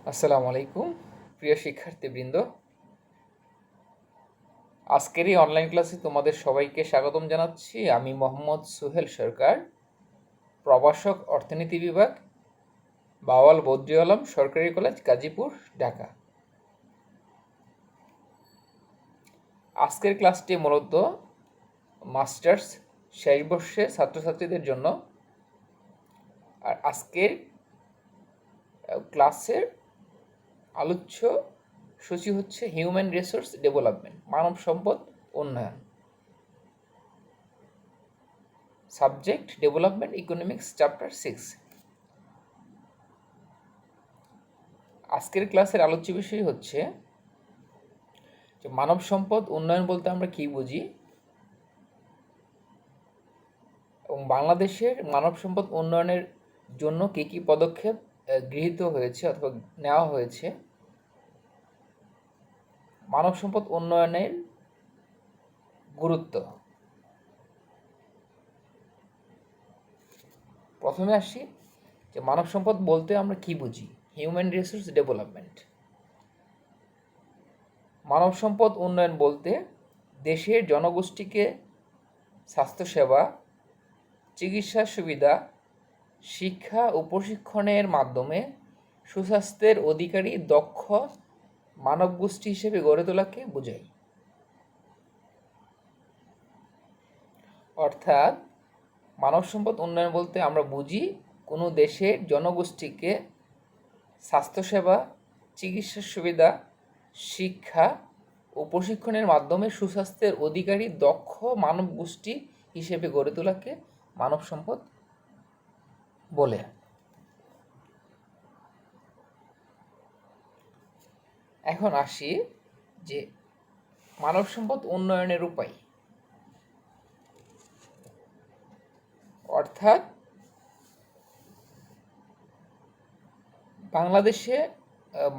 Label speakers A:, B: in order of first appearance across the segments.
A: আসসালামু আলাইকুম প্রিয় শিক্ষার্থীবৃন্দ। আজকের এই অনলাইন ক্লাসে তোমাদের সবাইকে স্বাগতম জানাচ্ছি। আমি মোহাম্মদ সুহেল সরকার, প্রভাষক, অর্থনীতি বিভাগ, বাওয়াল বদ্রি আলম সরকারি কলেজ, গাজীপুর, ঢাকা। আজকের ক্লাসটি মূলত মাস্টার্স শেষ বর্ষের ছাত্রছাত্রীদের জন্য। আর আজকের ক্লাসের আলোচ্য সূচি হচ্ছে হিউম্যান রিসোর্স ডেভেলপমেন্ট, মানব সম্পদ উন্নয়ন। Subject development economics, chapter 6। আজকের ক্লাসের আলোচ্য বিষয় হচ্ছে যে মানব সম্পদ উন্নয়ন বলতে আমরা কী বুঝি এবং বাংলাদেশের মানব সম্পদ উন্নয়নের জন্য কী কী পদক্ষেপ গৃহীত হয়েছে অথবা নেওয়া হয়েছে, মানব সম্পদ উন্নয়নের গুরুত্ব। প্রথমে আসি যে মানব সম্পদ বলতে আমরা কী বুঝি। হিউম্যান রিসোর্স ডেভেলপমেন্ট, মানব সম্পদ উন্নয়ন বলতে দেশের জনগোষ্ঠীকে স্বাস্থ্যসেবা, চিকিৎসা সুবিধা, শিক্ষা ও প্রশিক্ষণের মাধ্যমে সুস্বাস্থ্যের অধিকারী দক্ষ মানবগোষ্ঠী হিসেবে গড়ে তোলাকে বোঝায়। অর্থাৎ মানব সম্পদ উন্নয়ন বলতে আমরা বুঝি কোনো দেশের জনগোষ্ঠীকে স্বাস্থ্যসেবা, চিকিৎসা সুবিধা, শিক্ষা ও প্রশিক্ষণের মাধ্যমে সুস্বাস্থ্যের অধিকারী দক্ষ মানবগোষ্ঠী হিসেবে গড়ে তোলাকে মানব সম্পদ বলে। এখন আসি যে মানব সম্পদ উন্নয়নের উপায়। অর্থাৎ বাংলাদেশে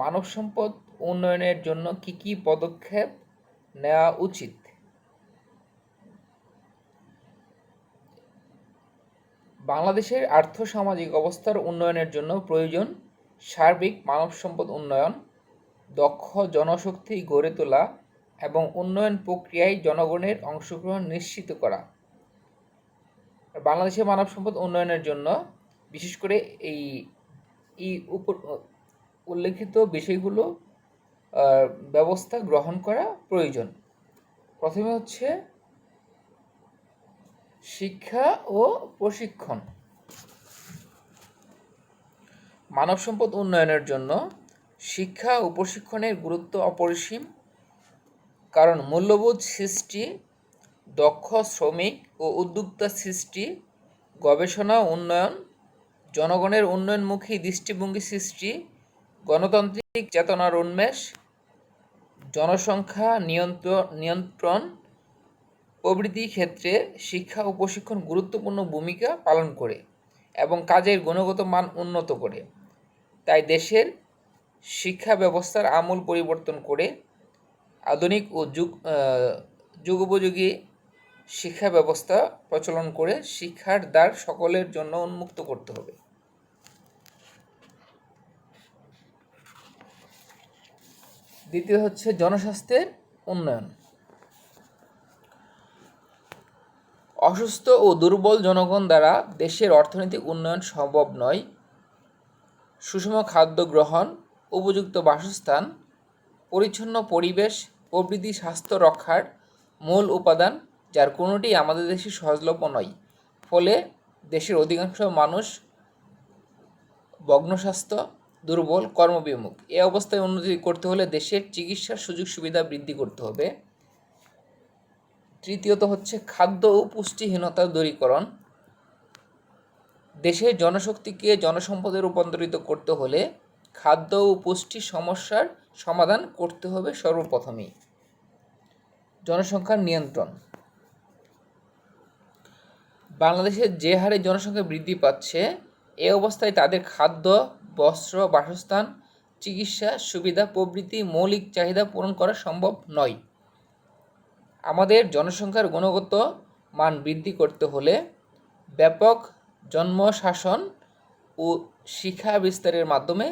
A: মানব সম্পদ উন্নয়নের জন্য কি কি পদক্ষেপ নেওয়া উচিত। বাংলাদেশের আর্থসামাজিক অবস্থার উন্নয়নের জন্য প্রয়োজন সার্বিক মানব সম্পদ উন্নয়ন, দক্ষ জনশক্তি গড়ে তোলা এবং উন্নয়ন প্রক্রিয়ায় জনগণের অংশগ্রহণ নিশ্চিত করা। বাংলাদেশের মানব সম্পদ উন্নয়নের জন্য বিশেষ করে এই উপর উল্লেখিত বিষয়গুলো ব্যবস্থা গ্রহণ করা প্রয়োজন। প্রথমে হচ্ছে শিক্ষা ও প্রশিক্ষণ। মানব সম্পদ উন্নয়নের জন্য শিক্ষা ও প্রশিক্ষণের গুরুত্ব অপরিসীম, কারণ মূল্যবোধ সৃষ্টি, দক্ষ শ্রমিক ও উদ্যোক্তা সৃষ্টি, গবেষণা উন্নয়ন, জনগণের উন্নয়নমুখী দৃষ্টিভঙ্গি সৃষ্টি, গণতান্ত্রিক চেতনার উন্মেষ, জনসংখ্যা নিয়ন্ত্রণ প্রভৃতি ক্ষেত্রে শিক্ষা ও প্রশিক্ষণ গুরুত্বপূর্ণ ভূমিকা পালন করে এবং কাজের গুণগত মান উন্নত করে। তাই দেশের শিক্ষা ব্যবস্থার আমূল পরিবর্তন করে আধুনিক ও যুগোপযোগী শিক্ষা ব্যবস্থা প্রচলন করে শিক্ষার দ্বার সকলের জন্য উন্মুক্ত করতে হবে। দ্বিতীয় হচ্ছে জনস্বাস্থ্যের উন্নয়ন। অসুস্থ ও দুর্বল জনগণ দ্বারা দেশের অর্থনৈতিক উন্নয়ন সম্ভব নয়। সুষম খাদ্য গ্রহণ, উপযুক্ত বাসস্থান, পরিচ্ছন্ন পরিবেশ প্রভৃতি স্বাস্থ্য রক্ষার মূল উপাদান, যার কোনোটি আমাদের দেশে সহজলভ্য নয়। ফলে দেশের অধিকাংশ মানুষ ভগ্নস্বাস্থ্য, দুর্বল, কর্মবিমুখ। এই অবস্থায় উন্নতি করতে হলে দেশের চিকিৎসার সুযোগ সুবিধা বৃদ্ধি করতে হবে। তৃতীয়ত হচ্ছে খাদ্য ও পুষ্টিহীনতা দূরীকরণ। দেশের জনশক্তিকে জনসম্পদে রূপান্তরিত করতে হলে খাদ্য ও পুষ্টি সমস্যার সমাধান করতে হবে সর্বপ্রথমেই। জনসংখ্যার নিয়ন্ত্রণ। বাংলাদেশের যে হারে জনসংখ্যা বৃদ্ধি পাচ্ছে, এ অবস্থায় তাদের খাদ্য, বস্ত্র, বাসস্থান, চিকিৎসা সুবিধা প্রভৃতি মৌলিক চাহিদা পূরণ করা সম্ভব নয়। আমাদের জনসংখ্যার গুণগত মান বৃদ্ধি করতে হলে ব্যাপক জন্মশাসন ও শিক্ষা বিস্তারের মাধ্যমে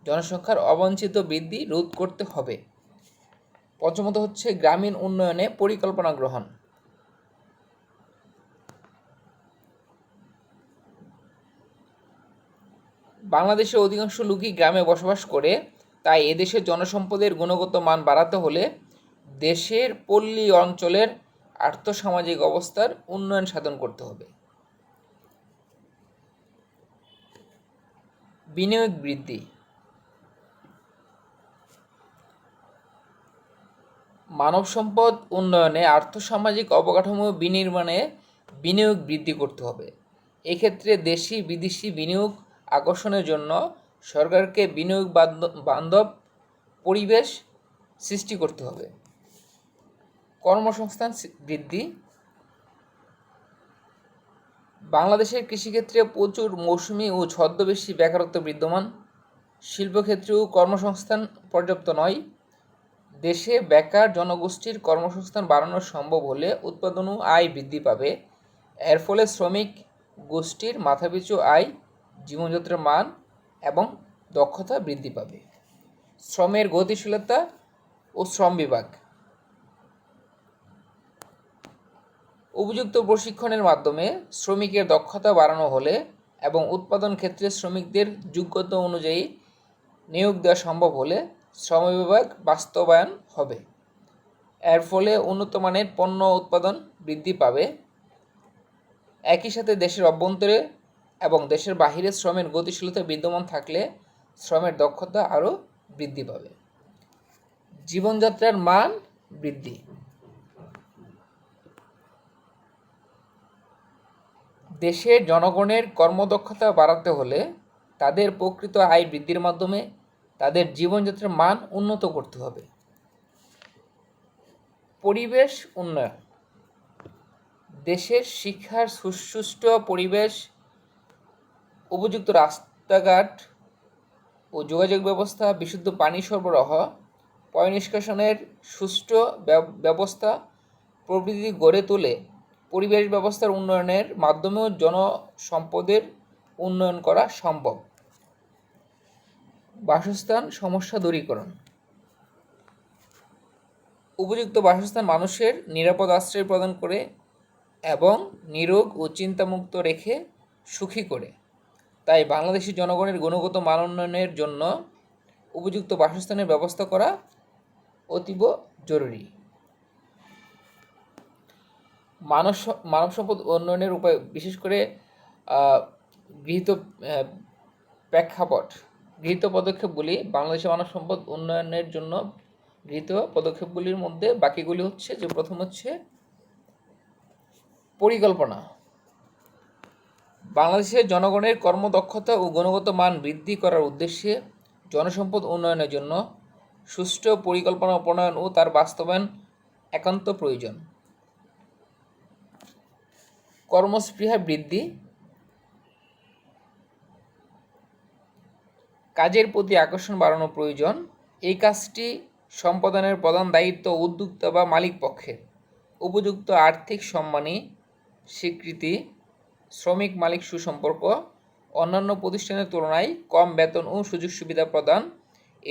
A: জনসংখ্যার অবাঞ্ছিত বৃদ্ধি রোধ করতে হবে। পঞ্চমত হচ্ছে গ্রামীণ উন্নয়নে পরিকল্পনা গ্রহণ। বাংলাদেশের অধিকাংশ লোকই গ্রামে বসবাস করে, তাই এদেশের জনসম্পদের গুণগত মান বাড়াতে হলে দেশের পল্লী অঞ্চলের আর্থসামাজিক অবস্থার উন্নয়ন সাধন করতে হবে। বিনিয়োগ বৃদ্ধি। মানব সম্পদ উন্নয়নে আর্থসামাজিক অবকাঠামো বিনির্মাণে বিনিয়োগ বৃদ্ধি করতে হবে। এক্ষেত্রে দেশি বিদেশি বিনিয়োগ আকর্ষণের জন্য সরকারকে বিনিয়োগ বান্ধব পরিবেশ সৃষ্টি করতে হবে। কর্মসংস্থান বৃদ্ধি। বাংলাদেশের কৃষিক্ষেত্রে প্রচুর মৌসুমি ও ছদ্মবেশী বেকারত্ব বিদ্যমান। শিল্পক্ষেত্রেও কর্মসংস্থান পর্যাপ্ত নয়। দেশে বেকার জনগোষ্ঠীর কর্মসংস্থান বাড়ানো সম্ভব হলে উৎপাদন ও আয় বৃদ্ধি পাবে। এর ফলে শ্রমিক গোষ্ঠীর মাথাপিছু আয়, জীবনযাত্রার মান এবং দক্ষতা বৃদ্ধি পাবে। শ্রমের গতিশীলতা ও শ্রম বিভাগ। উপযুক্ত প্রশিক্ষণের মাধ্যমে শ্রমিকের দক্ষতা বাড়ানো হলে এবং উৎপাদন ক্ষেত্রে শ্রমিকদের যোগ্যতা অনুযায়ী নিয়োগ দেওয়া সম্ভব হলে শ্রম বিভাগ বাস্তবায়ন হবে। এর ফলে উন্নত মানের পণ্য উৎপাদন বৃদ্ধি পাবে। একই সাথে দেশের অভ্যন্তরে এবং দেশের বাহিরে শ্রমের গতিশীলতা বিদ্যমান থাকলে শ্রমের দক্ষতা আরও বৃদ্ধি পাবে। জীবনযাত্রার মান বৃদ্ধি। দেশের জনগণের কর্মদক্ষতা বাড়াতে হলে তাদের প্রকৃত আয় বৃদ্ধির মাধ্যমে তাদের জীবনযাত্রার মান উন্নত করতে হবে। পরিবেশ উন্নয়ন। দেশের শিক্ষার সুষ্ঠু পরিবেশ, উপযুক্ত রাস্তাঘাট ও যোগাযোগ ব্যবস্থা, বিশুদ্ধ পানি সরবরাহ, পয় নিষ্কাশনের সুষ্ঠু ব্যবস্থা প্রভৃতি গড়ে তোলে পরিবেশ ব্যবস্থার উন্নয়নের মাধ্যমেও জনসম্পদের উন্নয়ন করা সম্ভব। বাসস্থান সমস্যা দূরীকরণ। উপযুক্ত বাসস্থান মানুষের নিরাপদ আশ্রয় প্রদান করে এবং নিরোগ ও চিন্তামুক্ত রেখে সুখী করে। তাই বাংলাদেশি জনগণের গুণগত মান উন্নয়নের জন্য উপযুক্ত বাসস্থানের ব্যবস্থা করা অতীব জরুরি। মানব সম্পদ উন্নয়নের উপায়, বিশেষ করে গৃহীত পদক্ষেপগুলি, বাংলাদেশের মানব সম্পদ উন্নয়নের জন্য গৃহীত পদক্ষেপগুলির মধ্যে বাকিগুলি হচ্ছে যে প্রথম হচ্ছে পরিকল্পনা। বাংলাদেশের জনগণের কর্মদক্ষতা ও গুণগত মান বৃদ্ধি করার উদ্দেশ্যে জনসম্পদ উন্নয়নের জন্য সুষ্ঠু পরিকল্পনা প্রণয়ন ও তার বাস্তবায়ন একান্ত প্রয়োজন। কর্মস্পৃহা বৃদ্ধি। কাজের প্রতি আকর্ষণ বাড়ানো প্রয়োজন। এই কাজটি সম্পাদনের প্রধান দায়িত্ব উদ্যোক্তা বা মালিক পক্ষের। উপযুক্ত আর্থিক সম্মানী, স্বীকৃতি, শ্রমিক মালিক সুসম্পর্ক, অন্যান্য প্রতিষ্ঠানের তুলনায় কম বেতন ও সুযোগ সুবিধা প্রদান,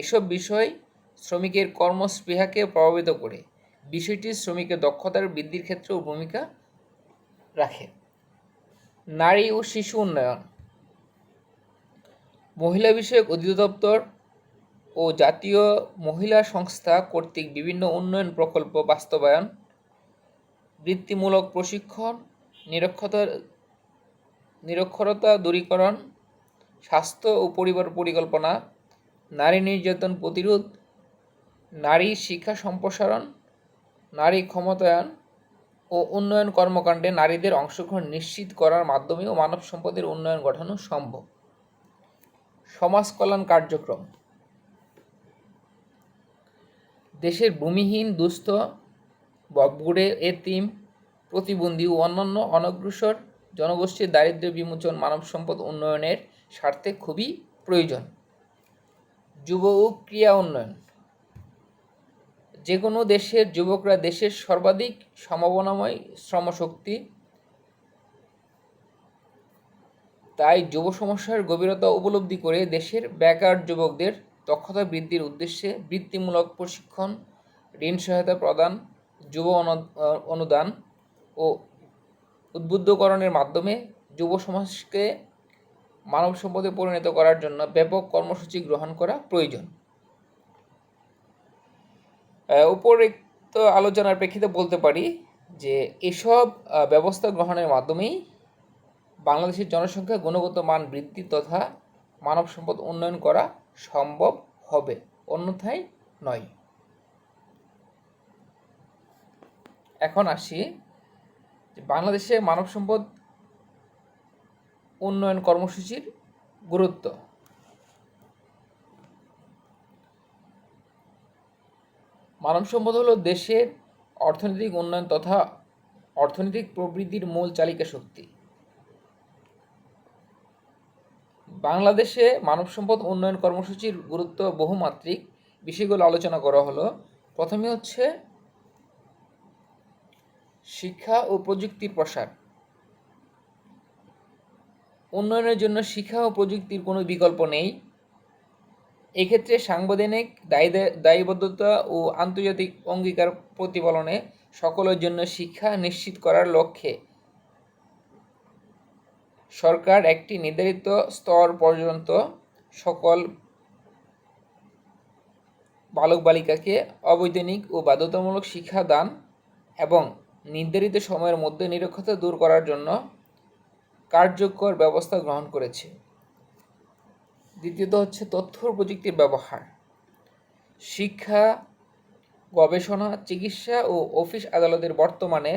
A: এসব বিষয় শ্রমিকের কর্মস্পৃহাকে প্রভাবিত করে। বিষয়টি শ্রমিকের দক্ষতার বৃদ্ধির ক্ষেত্রেও ভূমিকা রাখে। নারী ও শিশু উন্নয়ন। মহিলা বিষয়ক অধিদপ্তর ও জাতীয় মহিলা সংস্থা কর্তৃক বিভিন্ন উন্নয়ন প্রকল্প বাস্তবায়ন, বৃত্তিমূলক প্রশিক্ষণ, নিরক্ষরতা দূরীকরণ, স্বাস্থ্য ও পরিবার পরিকল্পনা, নারী নির্যাতন প্রতিরোধ, নারী শিক্ষা সম্প্রসারণ, নারী ক্ষমতায়ন ও উন্নয়ন কর্মকাণ্ডে নারীদের অংশগ্রহণ নিশ্চিত করার মাধ্যমেও মানব সম্পদের উন্নয়ন ঘটানো সম্ভব। সমাজ কল্যাণ কার্যক্রম। দেশের ভূমিহীন, দুস্থ, ববগুড়ে, এতিম, প্রতিবন্ধী ও অন্যান্য অনগ্রসর জনগোষ্ঠীর দারিদ্র্য বিমোচন মানব সম্পদ উন্নয়নের স্বার্থে খুবই প্রয়োজন। যুব ও ক্রীড়া উন্নয়ন। যে কোনো দেশের যুবকরা দেশের সর্বাধিক সম্ভাবনাময় শ্রমশক্তি। তাই যুব সমস্যার গভীরতা উপলব্ধি করে দেশের বেকার যুবকদের দক্ষতা বৃদ্ধির উদ্দেশ্যে বৃত্তিমূলক প্রশিক্ষণ, ঋণ সহায়তা প্রদান, যুব অনুদান ও উদ্বুদ্ধকরণের মাধ্যমে যুব সমাজকে মানব সম্পদে পরিণত করার জন্য ব্যাপক কর্মসূচি গ্রহণ করা প্রয়োজন। উপরিক্ত আলোচনার প্রেক্ষিতে বলতে পারি যে এসব ব্যবস্থা গ্রহণের মাধ্যমেই বাংলাদেশের জনসংখ্যা গুণগত মান বৃদ্ধি তথা মানব সম্পদ উন্নয়ন করা সম্ভব হবে, অন্যথায় নয়। এখন আসি যে বাংলাদেশে মানব সম্পদ উন্নয়ন কর্মসূচির গুরুত্ব। মানব সম্পদ হলো দেশের অর্থনৈতিক উন্নয়ন তথা অর্থনৈতিক প্রবৃদ্ধির মূল চালিকা শক্তি। বাংলাদেশে মানব সম্পদ উন্নয়ন কর্মসূচির গুরুত্ব বহুমাত্রিক। বিষয়গুলো আলোচনা করা হলো। প্রথমে হচ্ছে শিক্ষা ও প্রযুক্তির প্রসার। উন্নয়নের জন্য শিক্ষা ও প্রযুক্তির কোনো বিকল্প নেই। এক্ষেত্রে সাংবিধানিক দায়বদ্ধতা ও আন্তর্জাতিক অঙ্গীকার প্রতিপালনে সকলের জন্য শিক্ষা নিশ্চিত করার লক্ষ্যে সরকার একটি নির্ধারিত স্তর পর্যন্ত সকল বালক বালিকাকে অবৈতনিক ও বাধ্যতামূলক শিক্ষা দান এবং নির্ধারিত সময়ের মধ্যে নিরক্ষরতা দূর করার জন্য কার্যকর ব্যবস্থা গ্রহণ করেছে। দ্বিতীয়ত হচ্ছে তথ্য প্রযুক্তির ব্যবহার। শিক্ষা, গবেষণা, চিকিৎসা ও অফিস আদালতের বর্তমানে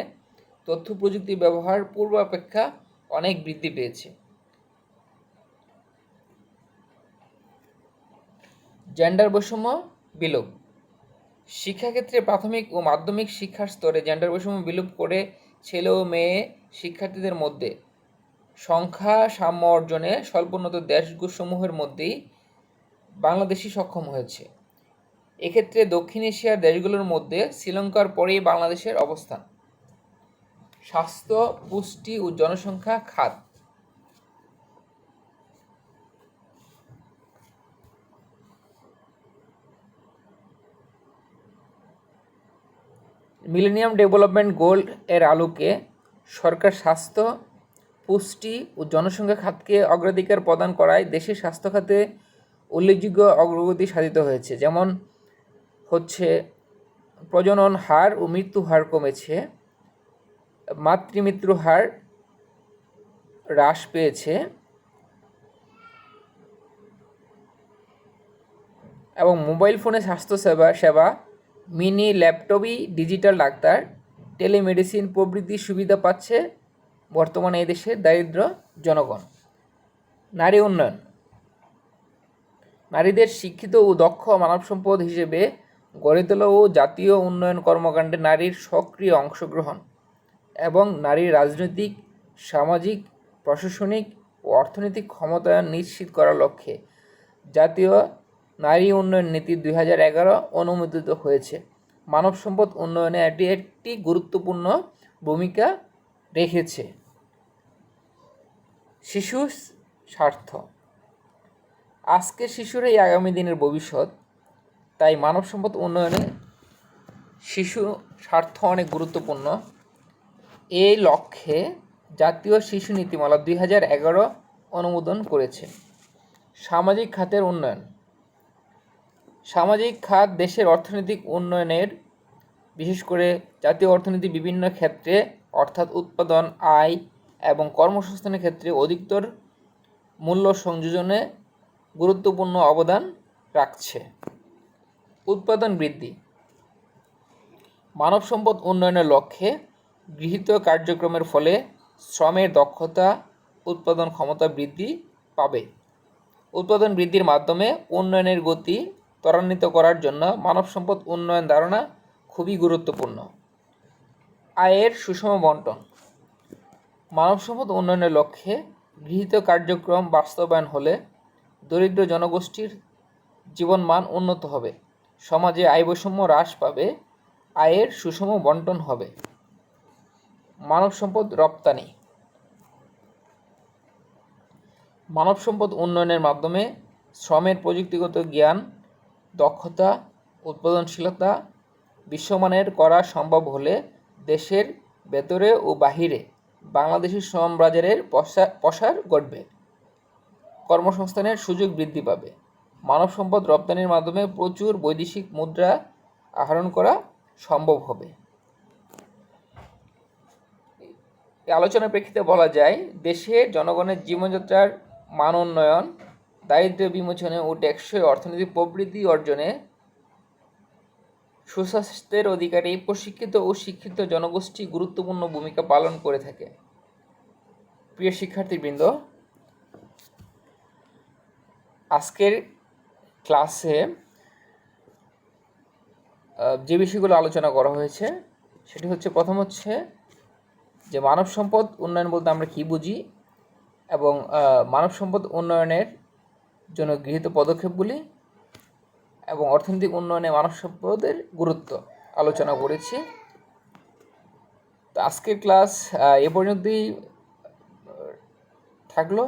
A: তথ্য প্রযুক্তির ব্যবহার পূর্বাপেক্ষা অনেক বৃদ্ধি পেয়েছে। জেন্ডার বৈষম্য বিলোপ। শিক্ষাক্ষেত্রে প্রাথমিক ও মাধ্যমিক শিক্ষার স্তরে জেন্ডার বৈষম্য বিলোপ করে ছেলে ও মেয়ে শিক্ষার্থীদের মধ্যে সংখ্যা সাম্য অর্জনে স্বল্পোন্নত দেশসমূহের মধ্যেই বাংলাদেশই সক্ষম হয়েছে। এক্ষেত্রে দক্ষিণ এশিয়ার দেশগুলোর মধ্যে শ্রীলঙ্কার পরেই বাংলাদেশের অবস্থান। স্বাস্থ্য, পুষ্টি ও জনসংখ্যা খাত। মিলেনিয়াম ডেভেলপমেন্ট গোল এর আলোকে সরকার স্বাস্থ্য, পুষ্টি ও জনসংখ্যা খাতকে অগ্রাধিকার প্রদান করায় দেশের স্বাস্থ্য খাতে উল্লেখযোগ্য অগ্রগতি সাধিত হয়েছে। যেমন হচ্ছে প্রজনন হার ও মৃত্যু হার কমেছে, মাতৃমৃত্যু হার হ্রাস পেয়েছে এবং মোবাইল ফোনে স্বাস্থ্য সেবা, মিনি ল্যাপটপই ডিজিটাল ডাক্তার, টেলিমেডিসিন প্রভৃতির সুবিধা পাচ্ছে বর্তমানে এদেশের দারিদ্র জনগণ। নারী উন্নয়ন। নারীদের শিক্ষিত ও দক্ষ মানব সম্পদ হিসেবে গড়ে তোলা ও জাতীয় উন্নয়ন কর্মকাণ্ডে নারীর সক্রিয় অংশগ্রহণ এবং নারীর রাজনৈতিক, সামাজিক, প্রশাসনিক ও অর্থনৈতিক ক্ষমতায়ন নিশ্চিত করার লক্ষ্যে জাতীয় নারী উন্নয়ন নীতি 2011 অনুমোদিত হয়েছে। মানব সম্পদ উন্নয়নে এটি একটি গুরুত্বপূর্ণ ভূমিকা রেখেছে। শিশু স্বার্থ। আজকের শিশুরাই আগামী দিনের ভবিষ্যৎ, তাই মানব সম্পদ উন্নয়নে শিশু স্বার্থ অনেক গুরুত্বপূর্ণ। এই লক্ষ্যে জাতীয় শিশু নীতিমালা 2011 অনুমোদন করেছে। সামাজিক খাতের উন্নয়ন। সামাজিক খাত দেশের অর্থনৈতিক উন্নয়নের, বিশেষ করে জাতীয় অর্থনীতির বিভিন্ন ক্ষেত্রে অর্থাৎ উৎপাদন, আয় এবং কর্মসংস্থানের ক্ষেত্রে অধিকতর মূল্য সংযোজনে গুরুত্বপূর্ণ অবদান রাখছে। উৎপাদন বৃদ্ধি। মানব সম্পদ উন্নয়নের লক্ষ্যে গৃহীত কার্যক্রমের ফলে শ্রমের দক্ষতা, উৎপাদন ক্ষমতা বৃদ্ধি পাবে। উৎপাদন বৃদ্ধির মাধ্যমে উন্নয়নের গতি ত্বরান্বিত করার জন্য মানব সম্পদ উন্নয়ন ধারণা খুবই গুরুত্বপূর্ণ। আয়ের সুষম বণ্টন। মানব সম্পদ উন্নয়নের লক্ষ্যে গৃহীত কার্যক্রম বাস্তবায়ন হলে দরিদ্র জনগোষ্ঠীর জীবনমান উন্নত হবে, সমাজে আয় বৈষম্য হ্রাস পাবে, আয়ের সুষম বণ্টন হবে। মানব সম্পদ রপ্তানি। মানব সম্পদ উন্নয়নের মাধ্যমে শ্রমের প্রযুক্তিগত জ্ঞান, দক্ষতা, উৎপাদনশীলতা বিশ্বমানের করা সম্ভব হলে দেশের ভেতরে ও বাহিরে বাংলাদেশি শ্রম বাজারের প্রসার ঘটবে, কর্মসংস্থানের সুযোগ বৃদ্ধি পাবে, মানব সম্পদ রপ্তানির মাধ্যমে প্রচুর বৈদেশিক মুদ্রা আহরণ করা সম্ভব হবে। এই আলোচনার প্রেক্ষিতে বলা যায়, দেশের জনগণের জীবনযাত্রার মান উন্নয়ন, দারিদ্র্য বিমোচনে ও টেকসই অর্থনৈতিক প্রবৃদ্ধি অর্জনে সুস্বাস্থ্যের অধিকারী প্রশিক্ষিত ও শিক্ষিত জনগোষ্ঠী গুরুত্বপূর্ণ ভূমিকা পালন করে থাকে। প্রিয় শিক্ষার্থীবৃন্দ, আজকের ক্লাসে যে বিষয়গুলো আলোচনা করা হয়েছে সেটি হচ্ছে, প্রথম হচ্ছে যে মানব সম্পদ উন্নয়ন বলতে আমরা কী বুঝি এবং মানব সম্পদ উন্নয়নের জন্য গৃহীত পদক্ষেপগুলি এবং অর্থনৈতিক উন্নয়নে মানব সম্পদের গুরুত্ব আলোচনা করেছি। তো আজকের ক্লাস এ পর্যন্তই থাকলো।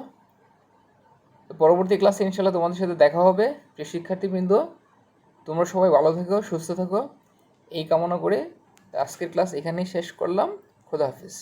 A: পরবর্তী ক্লাসে ইনশাআল্লাহ তোমাদের সাথে দেখা হবে। প্রিয় শিক্ষার্থীবৃন্দ, তোমরা সবাই ভালো থেকো, সুস্থ থেকো, এই কামনা করে আজকের ক্লাস এখানেই শেষ করলাম। খোদা হাফিজ।